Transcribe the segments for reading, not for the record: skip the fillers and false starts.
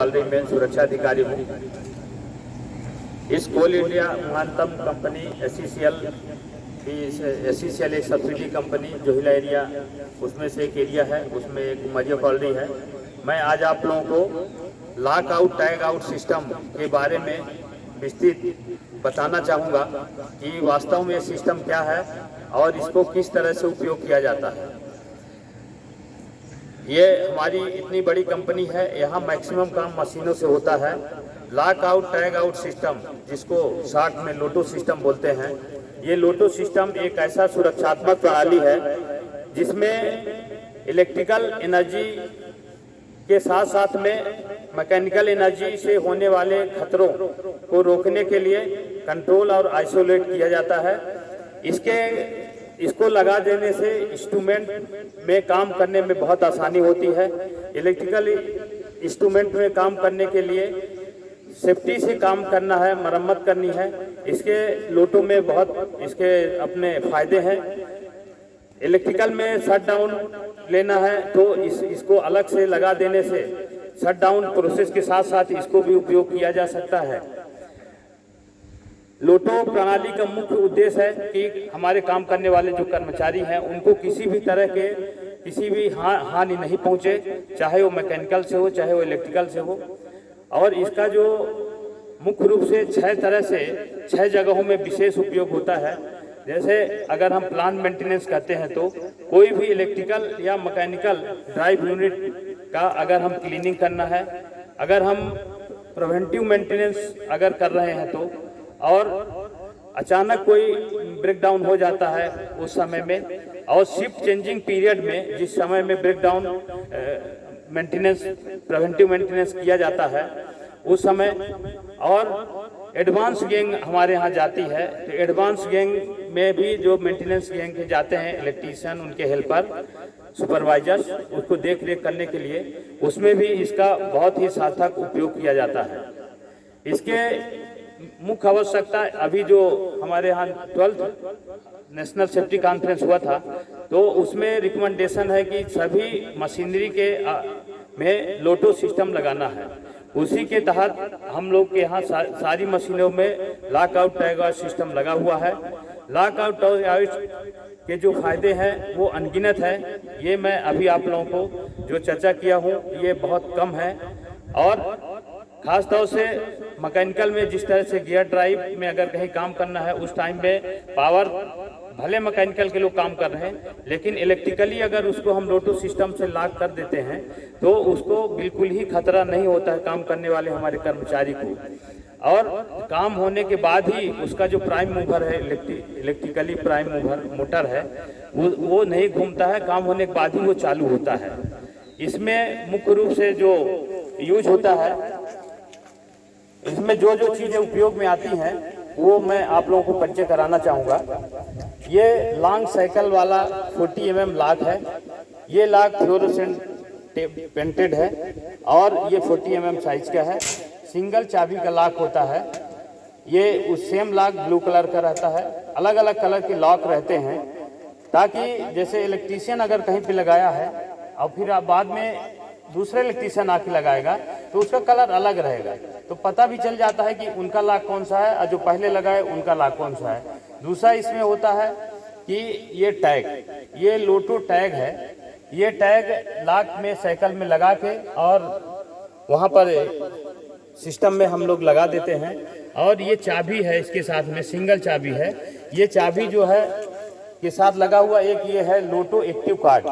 Salary में सुरक्षा अधिकारी हूँ। इस कोल इंडिया महानतम कंपनी एससीसीएल एक सब्सिडी कंपनी जो हिला एरिया उसमें से एक एरिया है, उसमें एक मरिया कॉलोनी है। मैं आज आप लोगों को lock out tag out system के बारे में विस्तृत बताना चाहूँगा कि वास्तव में ये सिस्टम क्या है और इसको किस तरह से उपयोग किया जाता है। ये हमारी इतनी बड़ी कंपनी है, यहाँ मैक्सिमम काम मशीनों से होता है। Lock out tag out system, जिसको शॉर्ट में लोटो सिस्टम बोलते हैं, ये लोटो सिस्टम एक ऐसा सुरक्षात्मक प्रणाली है जिसमें इलेक्ट्रिकल एनर्जी के साथ साथ में मैकेनिकल एनर्जी से होने वाले खतरों को रोकने के लिए कंट्रोल और आइसोलेट किया जाता है। इसको लगा देने से इंस्ट्रूमेंट में काम करने में बहुत आसानी होती है। इलेक्ट्रिकल इंस्ट्रूमेंट में काम करने के लिए सेफ्टी से काम करना है, मरम्मत करनी है। इसके लोटो में बहुत इसके अपने फायदे हैं। इलेक्ट्रिकल में शट डाउन लेना है तो इसको अलग से लगा देने से शट डाउन प्रोसेस के साथ साथ इसको भी उपयोग किया जा सकता है। लोटो प्रणाली का मुख्य उद्देश्य है कि हमारे काम करने वाले जो कर्मचारी हैं उनको किसी भी तरह के किसी भी हानि नहीं पहुंचे, चाहे वो मैकेनिकल से हो चाहे वो इलेक्ट्रिकल से हो। और इसका जो मुख्य रूप से 6 जगहों में विशेष उपयोग होता है। जैसे अगर हम प्लांट मेंटेनेंस करते हैं तो कोई भी इलेक्ट्रिकल या मैकेनिकल ड्राइव यूनिट का अगर हम क्लीनिंग करना है, अगर हम प्रिवेंटिव मेंटेनेंस अगर कर रहे हैं तो, और अचानक कोई ब्रेकडाउन हो जाता है उस समय में, और शिफ्ट चेंजिंग पीरियड में जिस समय में ब्रेकडाउन मेंटेनेंस प्रिवेंटिव मेंटेनेंस किया जाता है उस समय, और एडवांस गैंग हमारे यहाँ जाती है तो एडवांस गैंग में भी जो मेंटेनेंस गैंग के जाते हैं इलेक्ट्रीशियन, उनके हेल्पर, सुपरवाइजर्स, उसको देख रेख करने के लिए, उसमें भी इसका बहुत ही सार्थक उपयोग किया जाता है। इसके मुख्य आवश्यकता, अभी जो हमारे यहाँ 12th नेशनल सेफ्टी कॉन्फ्रेंस हुआ था तो उसमें रिकमेंडेशन है कि सभी मशीनरी के में लोटो सिस्टम लगाना है। उसी के तहत हम लोग के यहाँ सारी मशीनों में lock out tag out system लगा हुआ है। लॉक आउट टैग आउट के जो फायदे हैं वो अनगिनत है। ये मैं अभी आप लोगों को जो चर्चा किया हूँ ये बहुत कम है। और खास तौर से मैकेनिकल में जिस तरह से गियर ड्राइव में अगर कहीं काम करना है उस टाइम में पावर, भले मैकेनिकल के लोग काम कर रहे हैं लेकिन इलेक्ट्रिकली अगर उसको हम लोटो सिस्टम से लॉक कर देते हैं तो उसको बिल्कुल ही खतरा नहीं होता है काम करने वाले हमारे कर्मचारी को। और काम होने के बाद ही उसका जो प्राइम मूवर है, इलेक्ट्रिकली प्राइम मूवर मोटर है, वो नहीं घूमता है, काम होने के बाद ही वो चालू होता है। इसमें मुख्य रूप से जो यूज होता है, इसमें जो जो चीज़ें उपयोग में आती हैं वो मैं आप लोगों को परिचय कराना चाहूँगा। ये लॉन्ग साइकिल वाला 40 mm लॉक है। ये लॉक फ्लोरोसेंट पेंटेड है और ये 40 mm साइज का है। सिंगल चाबी का लॉक होता है। ये उस सेम लॉक ब्लू कलर का रहता है। अलग अलग कलर के लॉक रहते हैं ताकि जैसे इलेक्ट्रीशियन अगर कहीं पे लगाया है और फिर बाद में दूसरे इलेक्ट्रीशियन आके लगाएगा तो उसका कलर अलग रहेगा, तो पता भी चल जाता है कि उनका लॉक कौन सा है और जो पहले लगाए उनका लॉक कौन सा है। दूसरा इसमें होता है कि ये टैग, ये लोटो टैग है। ये टैग लॉक में साइकिल में लगा के और वहाँ पर सिस्टम में हम लोग लगा देते हैं। और ये चाबी है इसके साथ में, सिंगल चाबी है। ये चाबी जो है के साथ लगा हुआ एक ये है लोटो एक्टिव कार्ड।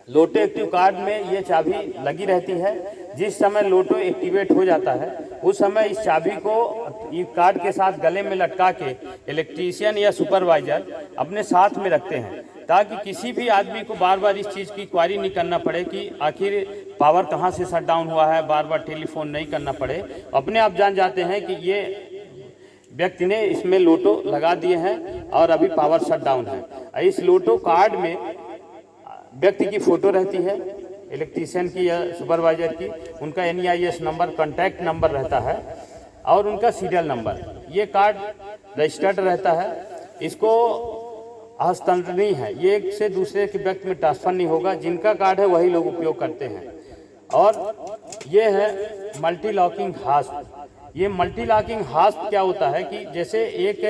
लोटो एक्टिव कार्ड में ये चाबी लगी रहती है। जिस समय लोटो एक्टिवेट हो जाता है उस समय इस चाबी को इस कार्ड के साथ गले में लटका के इलेक्ट्रीशियन या सुपरवाइजर अपने साथ में रखते हैं ताकि किसी भी आदमी को बार बार इस चीज़ की क्वारी नहीं करना पड़े कि आखिर पावर कहाँ से शट डाउन हुआ है, बार बार टेलीफोन नहीं करना पड़े। अपने आप जान जाते हैं कि ये व्यक्ति ने इसमें लोटो लगा दिए हैं और अभी पावर शट डाउन है। इस लोटो कार्ड में व्यक्ति की फोटो रहती है, इलेक्ट्रीशियन की या सुपरवाइजर की, उनका NEIS नंबर, कॉन्टैक्ट नंबर रहता है और उनका सीरियल नंबर। ये कार्ड रजिस्टर्ड रहता है। इसको हस्तांतरणीय है, ये एक से दूसरे के व्यक्ति में ट्रांसफर नहीं होगा। जिनका कार्ड है वही लोग उपयोग करते हैं। और ये है मल्टी लॉकिंग हास्प। ये मल्टी लॉकिंग हास्प क्या होता है कि जैसे एक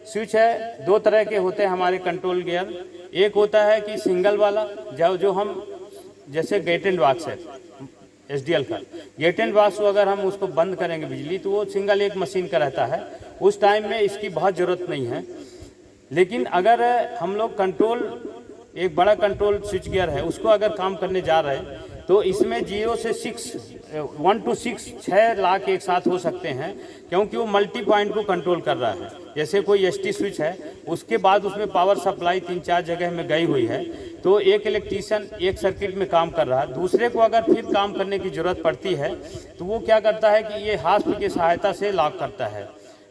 स्विच है, दो तरह के होते हैं हमारे कंट्रोल गियर। एक होता है कि सिंगल वाला, जो हम जैसे गेट एंड बॉक्स है SDL का, गेट एंड बॉक्स को अगर हम उसको बंद करेंगे बिजली तो वो सिंगल एक मशीन का रहता है, उस टाइम में इसकी बहुत ज़रूरत नहीं है। लेकिन अगर हम लोग कंट्रोल, एक बड़ा कंट्रोल स्विच गियर है, उसको अगर काम करने जा रहे हैं तो इसमें 0 से 1 to 6 6 लाख एक साथ हो सकते हैं, क्योंकि वो मल्टी पॉइंट को कंट्रोल कर रहा है। जैसे कोई ST स्विच है, उसके बाद उसमें पावर सप्लाई 3-4 जगह में गई हुई है, तो एक इलेक्ट्रीशियन एक सर्किट में काम कर रहा है, दूसरे को अगर फिर काम करने की ज़रूरत पड़ती है तो वो क्या करता है कि ये हास्प की सहायता से लॉक करता है।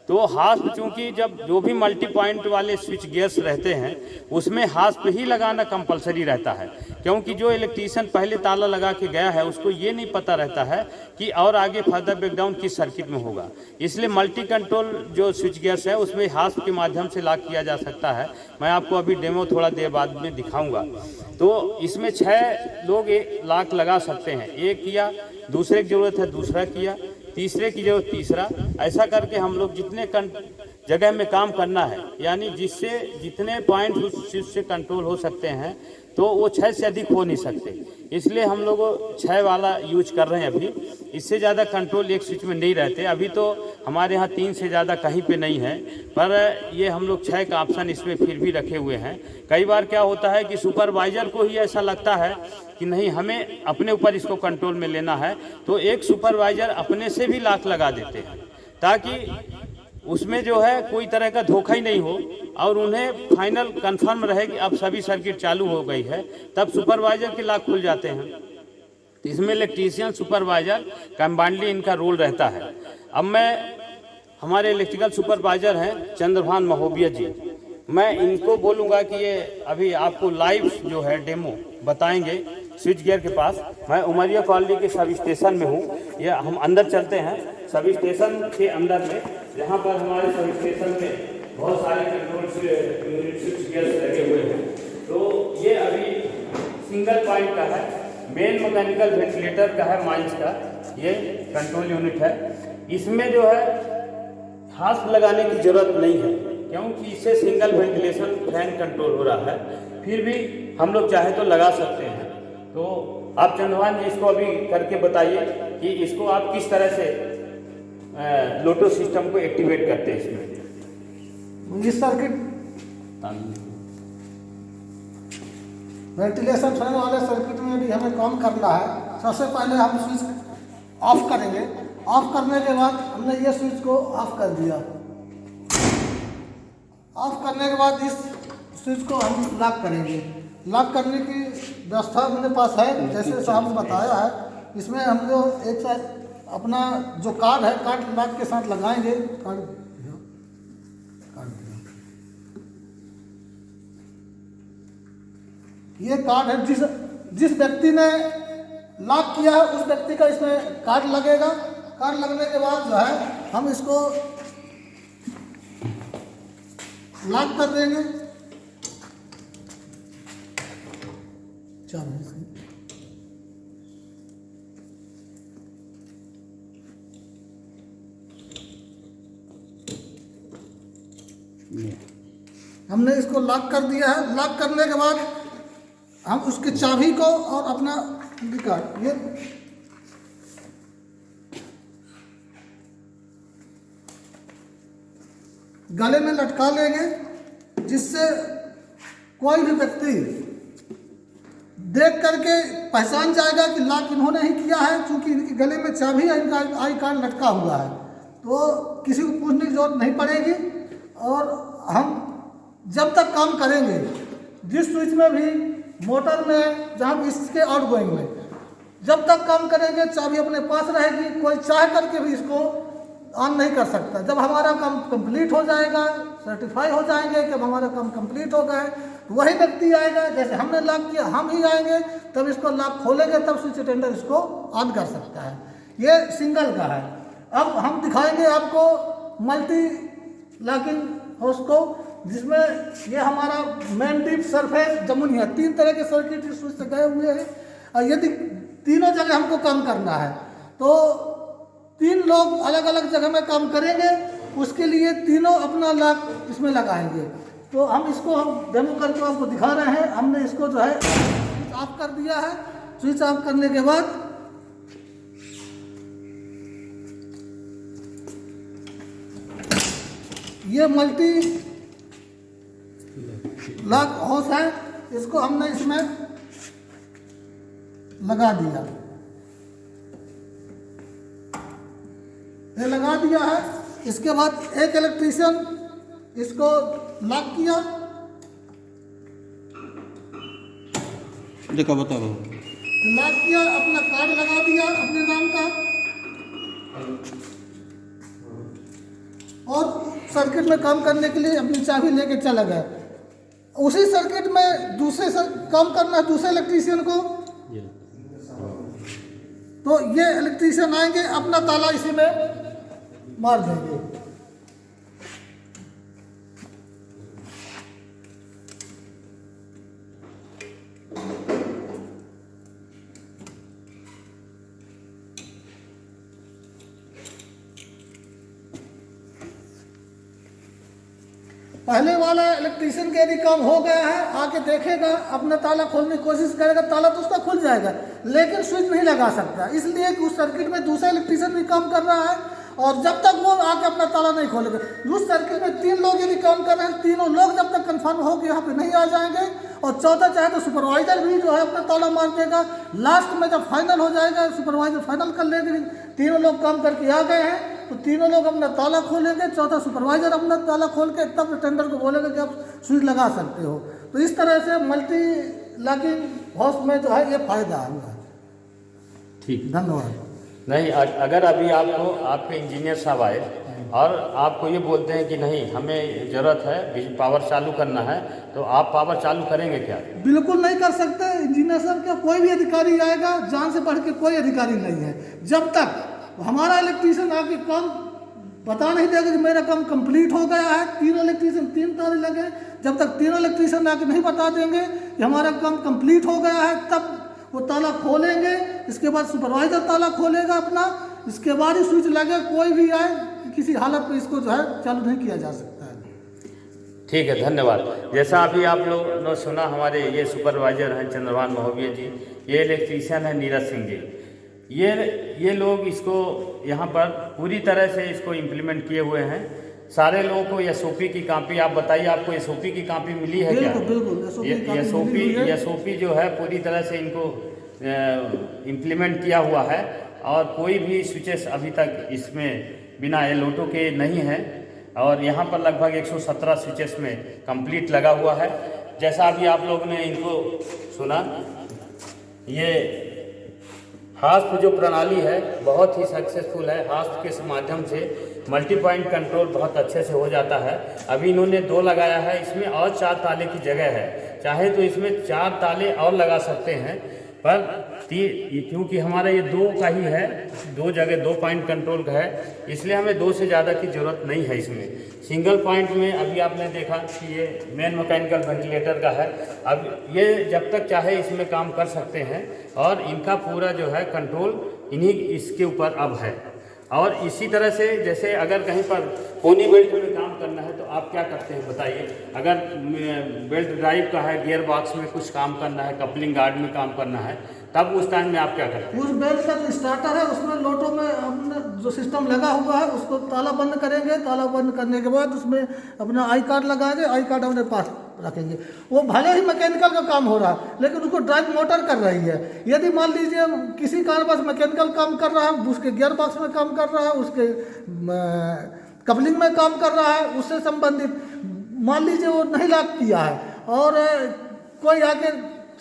तो हास्प चूंकि जब जो भी मल्टी पॉइंट वाले स्विच गियर्स रहते हैं उसमें हास्प ही लगाना कंपलसरी रहता है, क्योंकि जो इलेक्ट्रीशियन पहले ताला लगा के गया है उसको ये नहीं पता रहता है कि और आगे फर्दर ब्रेकडाउन किस सर्किट में होगा। इसलिए मल्टी कंट्रोल जो स्विच गियर्स है उसमें हास्प के माध्यम से लॉक किया जा सकता है। मैं आपको अभी डेमो थोड़ा देर बाद में दिखाऊंगा। तो इसमें 6 लोग लॉक लगा सकते हैं, एक किया, दूसरे की ज़रूरत है दूसरा किया, तीसरे की जरूरत तीसरा, ऐसा करके हम लोग जितने जगह में काम करना है, यानी जिससे जितने पॉइंट उस चीज़ से कंट्रोल हो सकते हैं, तो वो 6 से अधिक हो नहीं सकते। इसलिए हम लोग 6 वाला यूज कर रहे हैं अभी। इससे ज़्यादा कंट्रोल एक स्विच में नहीं रहते। अभी तो हमारे यहाँ 3 से ज़्यादा कहीं पे नहीं है, पर ये हम लोग 6 का ऑप्शन इसमें फिर भी रखे हुए हैं। कई बार क्या होता है कि सुपरवाइज़र को ही ऐसा लगता है कि नहीं, हमें अपने ऊपर इसको कंट्रोल में लेना है, तो एक सुपरवाइज़र अपने से भी लॉक लगा देते हैं, ताकि उसमें जो है कोई तरह का धोखा ही नहीं हो और उन्हें फाइनल कंफर्म रहे कि अब सभी सर्किट चालू हो गई है, तब सुपरवाइज़र के लॉक खुल जाते हैं। तो इसमें इलेक्ट्रीशियन सुपरवाइज़र कंबाइंडली इनका रोल रहता है। अब मैं, हमारे इलेक्ट्रिकल सुपरवाइज़र हैं चंद्रभान महोबिया जी, मैं इनको बोलूँगा कि ये अभी आपको लाइव जो है डेमो बताएंगे स्विच गियर के पास। मैं उमरिया कॉलोनी के सब स्टेशन में हूँ। ये हम अंदर चलते हैं सब स्टेशन के अंदर में, जहाँ पर हमारे सब स्टेशन में बहुत सारे कंट्रोल स्विच गियर्स लगे हुए हैं। तो ये अभी सिंगल पॉइंट का है, मेन मैकेनिकल वेंटिलेटर का है, माइंस का ये कंट्रोल यूनिट है। इसमें जो है हास्प लगाने की ज़रूरत नहीं है, क्योंकि इससे सिंगल वेंटिलेशन फैन कंट्रोल हो रहा है। फिर भी हम लोग चाहे तो लगा सकते हैं। तो आप चंद्रभान जी इसको अभी करके बताइए कि इसको आप किस तरह से लोटो सिस्टम को एक्टिवेट करते हैं। इसमें इस सर्किट वेंटिलेशन फैन वाले सर्किट में भी हमें काम करना है। सबसे पहले हम स्विच ऑफ करेंगे। ऑफ करने के बाद हमने ये स्विच को ऑफ कर दिया। ऑफ करने के बाद इस स्विच को हम लॉक करेंगे। लॉक करने की व्यवस्था मेरे पास है, जैसे साहब ने बताया है। इसमें हम लोग एक साथ अपना जो कार्ड है, कार्ड लॉक के साथ लगाएंगे। ये कार्ड है, जिस व्यक्ति ने लॉक किया है उस व्यक्ति का इसमें कार्ड लगेगा। कार्ड लगने के बाद जो है हम इसको लॉक कर देंगे। हमने इसको लॉक कर दिया है। लॉक करने के बाद हम उसकी चाबी को और अपना कार्ड ये गले में लटका लेंगे, जिससे कोई भी व्यक्ति देख करके पहचान जाएगा कि लॉक इन्होंने ही किया है, क्योंकि इनके गले में चाबी है, इनका आई कार्ड लटका हुआ है। तो किसी को पूछने की जरूरत नहीं पड़ेगी। और हम जब तक काम करेंगे, जिस स्विच में भी, मोटर में, जहाँ इसके आउट गोइंग में, जब तक काम करेंगे चाबी अपने पास रहेगी। कोई चाह करके भी इसको ऑन नहीं कर सकता। जब हमारा काम कंप्लीट हो जाएगा, सर्टिफाई हो जाएंगे कि अब हमारा काम कंप्लीट हो गया है, तो वही व्यक्ति आएगा। जैसे हमने लॉक किया हम ही आएंगे, तब इसको लॉक खोलेंगे, तब स्विच अटेंडर इसको ऑन कर सकता है। ये सिंगल का है। अब हम दिखाएंगे आपको मल्टी लॉकिंग हाउस को, जिसमें ये हमारा मेन डीप सरफेस जमुनी है। 3 तरह के सर्किट स्विच से गए हुए हैं और यदि तीनों जगह हमको काम करना है। तो 3 लोग अलग अलग जगह में काम करेंगे, उसके लिए तीनों अपना लॉक इसमें लगाएंगे। तो हम इसको डेमो करके आपको दिखा रहे हैं। हमने इसको जो है स्विच ऑफ कर दिया है। स्विच ऑफ करने के बाद ये मल्टी लॉक हाउस है, इसको हमने इसमें लगा दिया। ये लगा दिया है। इसके बाद एक इलेक्ट्रीशियन इसको लॉक किया, देखो बताओ, लॉक किया, अपना कार्ड लगा दिया अपने नाम का और सर्किट में काम करने के लिए अपनी चाबी लेके चला गया। उसी सर्किट में काम करना है दूसरे इलेक्ट्रीशियन को। तो ये इलेक्ट्रीशियन आएंगे, अपना ताला इसी में मार देंगे। पहले वाला इलेक्ट्रीशियन के यदि काम हो गया है, आके देखेगा, अपना ताला खोलने की कोशिश करेगा, ताला तो उसका खुल जाएगा, लेकिन स्विच नहीं लगा सकता, इसलिए कि उस सर्किट में दूसरा इलेक्ट्रीशियन भी काम कर रहा है और जब तक वो आके अपना ताला नहीं खोलेगा। उस सर्किट में 3 लोग यदि काम कर रहे हैं, तीनों लोग जब तक कंफर्म हो कि यहाँ पे नहीं आ जाएंगे, और चौथा चाहे तो सुपरवाइजर भी जो है अपना ताला मार देगा। लास्ट में जब फाइनल हो जाएगा, सुपरवाइजर फाइनल कर लेंगे, तीनों लोग काम करके आ गए हैं, तो तीनों लोग अपना ताला खोलेंगे, चौथा सुपरवाइजर अपना ताला खोल के तब टेंडर को बोलेगा कि आप स्विच लगा सकते हो। तो इस तरह से मल्टी लॉकिंग हाउस में जो है ये फायदा है। ठीक, धन्यवाद। नहीं, अगर अभी आपको आपके इंजीनियर साहब आए और आपको ये बोलते हैं कि नहीं हमें ज़रूरत है पावर चालू करना है, तो आप पावर चालू करेंगे क्या? बिल्कुल नहीं कर सकते। इंजीनियर साहब क्या कोई भी अधिकारी आएगा, जान से बढ़ के कोई अधिकारी नहीं है। जब तक हमारा इलेक्ट्रीशियन आके काम बता नहीं देगा कि मेरा काम कंप्लीट हो गया है, तीनों इलेक्ट्रीशियन 3 ताले लगे, जब तक तीनों इलेक्ट्रीशियन आके नहीं बता देंगे कि हमारा काम कंप्लीट हो गया है, तब वो ताला खोलेंगे। इसके बाद सुपरवाइजर ताला खोलेगा अपना, इसके बाद ही स्विच लगे। कोई भी आए, किसी हालत में इसको जो है चालू नहीं किया जा सकता है। ठीक है, धन्यवाद। जैसा अभी आप लोग ने सुना, हमारे ये सुपरवाइजर हैं चंद्रभान महोबिया जी, ये इलेक्ट्रीशियन है नीरज सिंह जी। ये लोग इसको यहाँ पर पूरी तरह से इसको इम्प्लीमेंट किए हुए हैं। सारे लोगों को एसओपी की कॉपी, आप बताइए आपको एसओपी की कॉपी मिली है क्या? बिल्कुल, एसओपी जो है पूरी तरह से इनको इम्प्लीमेंट किया हुआ है और कोई भी स्विचेस अभी तक इसमें बिना एलोटो के नहीं है और यहाँ पर लगभग 117 स्विचेस में कंप्लीट लगा हुआ है। जैसा अभी आप लोगों ने इनको सुना, ये हास्प जो प्रणाली है बहुत ही सक्सेसफुल है। हास्प के माध्यम से मल्टी पॉइंट कंट्रोल बहुत अच्छे से हो जाता है। अभी इन्होंने 2 लगाया है, इसमें और 4 ताले की जगह है, चाहे तो इसमें 4 ताले और लगा सकते हैं, पर क्योंकि हमारा ये 2 का ही है, 2 जगह 2 पॉइंट कंट्रोल का है, इसलिए हमें 2 से ज़्यादा की ज़रूरत नहीं है। इसमें सिंगल पॉइंट में अभी आपने देखा कि ये मेन मैकेनिकल वेंटिलेटर का है। अब ये जब तक चाहे इसमें काम कर सकते हैं और इनका पूरा जो है कंट्रोल इन्हीं इसके ऊपर अब है। और इसी तरह से जैसे अगर कहीं पर पोनी बेल्ट में काम करना है तो आप क्या करते हैं बताइए? अगर बेल्ट ड्राइव का है, गियर बॉक्स में कुछ काम करना है, कपलिंग गार्ड में काम करना है, तब उस टाइम में आप क्या करते हैं? उस बेल्ट का जो स्टार्टर है उसमें लोटो में हमने जो सिस्टम लगा हुआ है उसको ताला बंद करेंगे। ताला बंद करने के बाद उसमें अपना आई कार्ड लगाएंगे, आई कार्ड अपने पास रखेंगे। वो भले ही मैकेनिकल का काम हो रहा है लेकिन उसको ड्राइव मोटर कर रही है। यदि मान लीजिए किसी कारणवश मैकेनिकल काम कर रहा है, उसके गियर बॉक्स में काम कर रहा है, उसके कपलिंग में काम कर रहा है, उससे संबंधित मान लीजिए वो नहीं लॉक किया है और कोई आके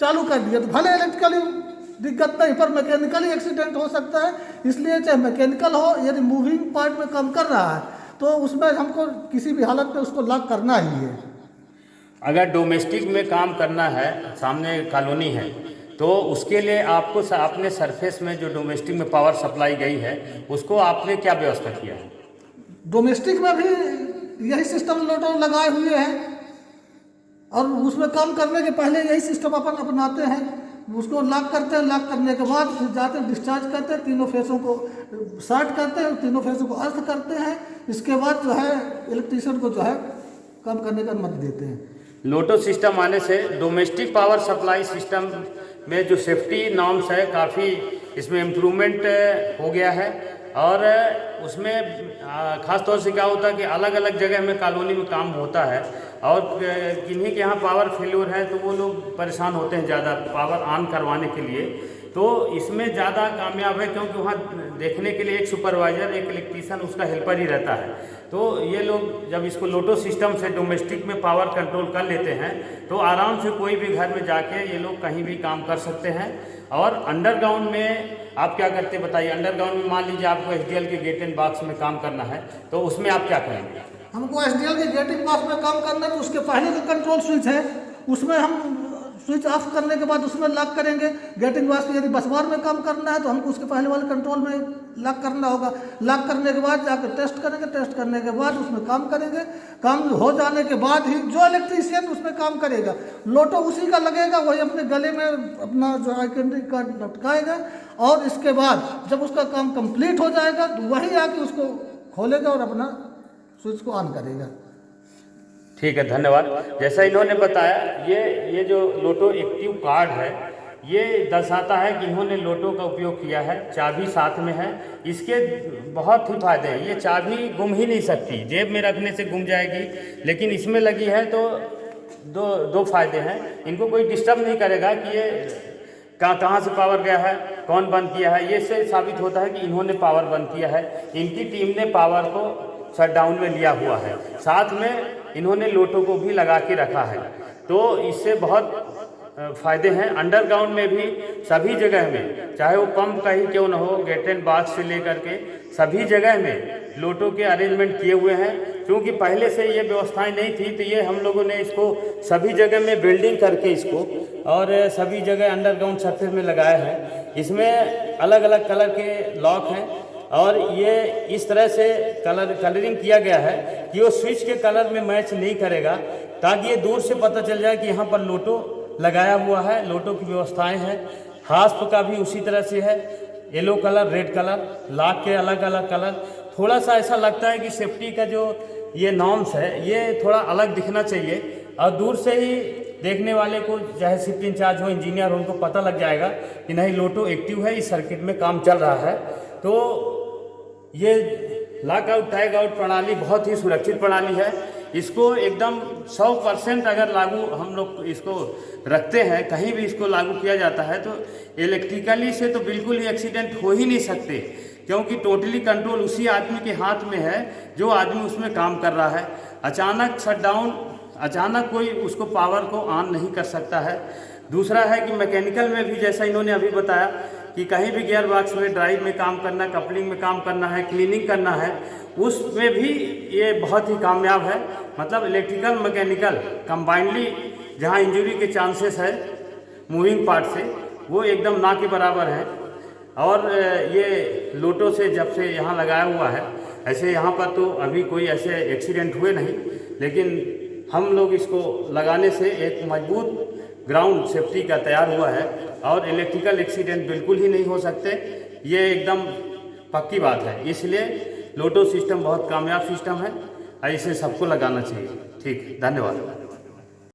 चालू कर दिया, तो भले इलेक्ट्रिकली दिक्कत नहीं पर मैकेनिकली एक्सीडेंट हो सकता है। इसलिए चाहे मैकेनिकल हो, यदि मूविंग पार्ट में काम कर रहा है तो उसमें हमको किसी भी हालत में उसको लॉक करना ही है। अगर डोमेस्टिक में काम करना है, सामने कॉलोनी है, तो उसके लिए आपको अपने सरफेस में जो डोमेस्टिक में पावर सप्लाई गई है उसको आपने क्या व्यवस्था किया है? डोमेस्टिक में भी यही सिस्टम लोटो लगाए हुए हैं और उसमें काम करने के पहले यही सिस्टम अपन अपनाते हैं। उसको लॉक करते हैं, लॉक करने के बाद फिर जाते हैं डिस्चार्ज करते हैं, तीनों फेसों को शॉर्ट करते हैं, तीनों फेसों को अर्थ करते हैं। इसके बाद जो है इलेक्ट्रीशियन को जो है काम करने की अनुमति देते हैं। लोटो सिस्टम आने से डोमेस्टिक पावर सप्लाई सिस्टम में जो सेफ्टी नॉर्म्स है काफ़ी इसमें इम्प्रूवमेंट हो गया है। और उसमें ख़ास तौर से क्या होता है कि अलग अलग जगह में कॉलोनी में काम होता है और किन्हीं के यहाँ पावर फेल्योर है तो वो लोग परेशान होते हैं ज़्यादा पावर ऑन करवाने के लिए। तो इसमें ज़्यादा कामयाब है क्योंकि वहाँ देखने के लिए एक सुपरवाइज़र, एक इलेक्ट्रीशियन, उसका हेल्पर ही रहता है। तो ये लोग जब इसको लोटो सिस्टम से डोमेस्टिक में पावर कंट्रोल कर लेते हैं तो आराम से कोई भी घर में जाके ये लोग कहीं भी काम कर सकते हैं। और अंडरग्राउंड में आप क्या करते बताइए? अंडरग्राउंड में मान लीजिए आपको एसडीएल के गेट एंड बॉक्स में काम करना है तो उसमें आप क्या करेंगे? हमको एसडीएल के गेटिंग बॉक्स में काम करना है तो उसके पहले जो कंट्रोल स्विच है उसमें हम स्विच ऑफ करने के बाद उसमें लॉक करेंगे। गेटिंग बॉक्स में यदि बस बार में काम करना है तो हमको उसके पहले वाले कंट्रोल में लॉक करना होगा। लॉक करने के बाद जाकर टेस्ट करेंगे, टेस्ट करने के बाद उसमें काम करेंगे। काम हो जाने के बाद ही जो इलेक्ट्रीशियन उसमें काम करेगा लोटो उसी का लगेगा, वही अपने गले में अपना जो आइडेंटिटी कार्ड लटकाएगा और इसके बाद जब उसका काम कंप्लीट हो जाएगा तो वही आके उसको खोलेगा और अपना स्विच को ऑन करेगा। ठीक है, धन्यवाद। जैसा इन्होंने बताया ये जो लोटो एक्टिव कार्ड है ये दर्शाता है कि इन्होंने लोटो का उपयोग किया है। चाबी साथ में है, इसके बहुत ही फायदे हैं। ये चाबी गुम ही नहीं सकती, जेब में रखने से गुम जाएगी, लेकिन इसमें लगी है तो दो फायदे हैं। इनको कोई डिस्टर्ब नहीं करेगा कि ये कहाँ से पावर गया है, कौन बंद किया है। ये से साबित होता है कि इन्होंने पावर बंद किया है, इनकी टीम ने पावर को शटडाउन में लिया हुआ है। साथ में इन्होंने लोटो को भी लगा के रखा है, तो इससे बहुत फ़ायदे हैं। अंडरग्राउंड में भी सभी जगह में, चाहे वो पंप का ही क्यों न हो, गेट एंड बॉक्स से लेकर के सभी जगह में लोटो के अरेंजमेंट किए हुए हैं। क्योंकि पहले से ये व्यवस्थाएं नहीं थी तो ये हम लोगों ने इसको सभी जगह में बिल्डिंग करके इसको और सभी जगह अंडरग्राउंड सरफेस में लगाया है। इसमें अलग अलग कलर के लॉक हैं और ये इस तरह से कलरिंग किया गया है कि वो स्विच के कलर में मैच नहीं करेगा, ताकि ये दूर से पता चल जाए कि यहाँ पर लोटो लगाया हुआ है। लोटो की व्यवस्थाएं हैं। हास्प का भी उसी तरह से है, yellow colour, red colour, lock के अलग अलग कलर। थोड़ा सा ऐसा लगता है कि सेफ्टी का जो ये नॉर्म्स है ये थोड़ा अलग दिखना चाहिए और दूर से ही देखने वाले को, चाहे शिफ्ट इंचार्ज हो, इंजीनियर हो, उनको पता लग जाएगा कि नहीं लोटो एक्टिव है, इस सर्किट में काम चल रहा है। तो ये लॉक आउट टैग आउट प्रणाली बहुत ही सुरक्षित प्रणाली है। इसको एकदम 100% अगर लागू हम लोग इसको रखते हैं, कहीं भी इसको लागू किया जाता है तो इलेक्ट्रिकली से तो बिल्कुल ही एक्सीडेंट हो ही नहीं सकते, क्योंकि टोटली कंट्रोल उसी आदमी के हाथ में है जो आदमी उसमें काम कर रहा है। अचानक शटडाउन, अचानक कोई उसको पावर को ऑन नहीं कर सकता है। दूसरा है कि मैकेनिकल में भी जैसा इन्होंने अभी बताया कि कहीं भी गियर बॉक्स में ड्राइव में काम करना, कपलिंग में काम करना है, क्लीनिंग करना है, उसमें भी ये बहुत ही कामयाब है। मतलब इलेक्ट्रिकल मैकेनिकल कंबाइंडली जहाँ इंजरी के चांसेस है मूविंग पार्ट से, वो एकदम ना के बराबर है। और ये लोटो से जब से यहाँ लगाया हुआ है, ऐसे यहाँ पर तो अभी कोई ऐसे एक्सीडेंट हुए नहीं, लेकिन हम लोग इसको लगाने से एक मजबूत ग्राउंड सेफ्टी का तैयार हुआ है और इलेक्ट्रिकल एक्सीडेंट बिल्कुल ही नहीं हो सकते, ये एकदम पक्की बात है। इसलिए लोटो सिस्टम बहुत कामयाब सिस्टम है और इसे सबको लगाना चाहिए। ठीक, धन्यवाद।